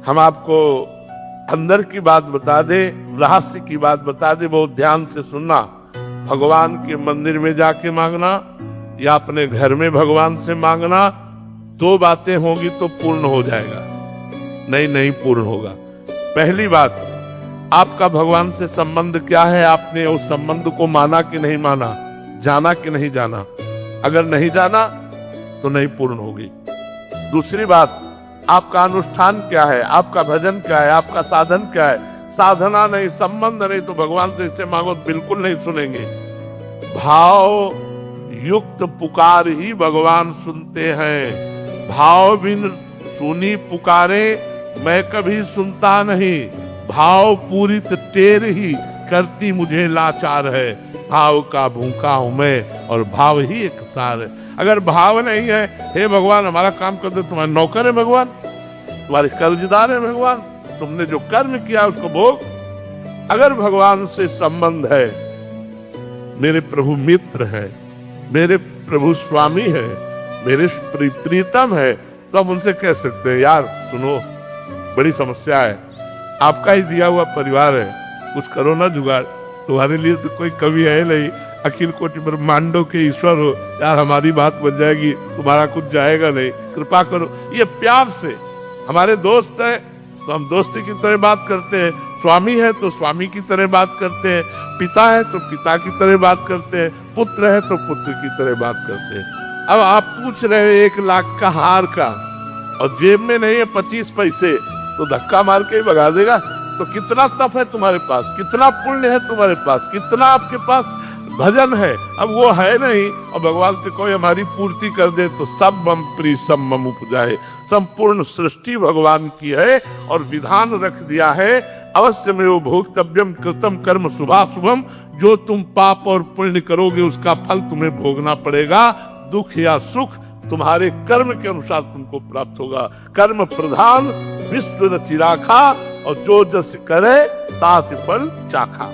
हम आपको अंदर की बात बता दे, रहस्य की बात बता दे, बहुत ध्यान से सुनना। भगवान के मंदिर में जाके मांगना या अपने घर में भगवान से मांगना, दो बातें होंगी तो पूर्ण हो जाएगा, नहीं पूर्ण होगा। पहली बात, आपका भगवान से संबंध क्या है, आपने उस संबंध को माना कि नहीं माना, जाना कि नहीं जाना। अगर नहीं जाना तो नहीं पूर्ण होगी। दूसरी बात, आपका अनुष्ठान क्या है, आपका भजन क्या है, आपका साधन क्या है। साधना नहीं, संबंध नहीं, तो भगवान से इसे मांगो बिल्कुल नहीं सुनेंगे। भाव युक्त पुकार ही भगवान सुनते हैं। भाव बिन सुनी पुकारे मैं कभी सुनता नहीं। भाव पूरित टेर ही करती मुझे लाचार है। भाव का भूखा हूं मैं और भाव ही एक सार है। अगर भाव नहीं है, हे भगवान हमारा काम कर दो, तुम्हारे नौकर है भगवान, तुम्हारे कर्जदार है भगवान, तुमने जो कर्म किया उसको भोग। अगर भगवान से संबंध है, मेरे प्रभु मित्र है, मेरे प्रभु स्वामी है, मेरे प्रीतम है, तो हम उनसे कह सकते हैं यार सुनो बड़ी समस्या है, आपका ही दिया हुआ परिवार है, कुछ करो ना जुगाड़, तुम्हारे लिए तो कोई कवि है नहीं, अखिल कोटि ब्रह्मांडों के ईश्वर हो, यार हमारी बात बन जाएगी, तुम्हारा कुछ जाएगा नहीं, कृपा करो। ये प्यार से, हमारे दोस्त हैं तो हम दोस्ती की तरह बात करते हैं, स्वामी है तो स्वामी की तरह बात करते हैं, पिता है तो पिता की तरह बात करते हैं, पुत्र है तो पुत्र की तरह बात करते हैं। अब आप पूछ रहे हो 1 लाख का हार का और जेब में नहीं है 25 पैसे, तो धक्का मार के ही भगा देगा। तो कितना तप है तुम्हारे पास, कितना पुण्य है तुम्हारे पास, कितना आपके पास भजन है, अब वो है नहीं और भगवान से कोई हमारी पूर्ति कर दे तो सब मम प्री सब मम उपजाए। संपूर्ण सृष्टि भगवान की है और विधान रख दिया है, अवश्य में वो भोक्तव्यम कृतम कर्म शुभाशुभम। जो तुम पाप और पुण्य करोगे उसका फल तुम्हें भोगना पड़ेगा। दुख या सुख तुम्हारे कर्म के अनुसार तुमको प्राप्त होगा। कर्म प्रधान विश्व रचि राखा और जो जस करे तास फल चाखा।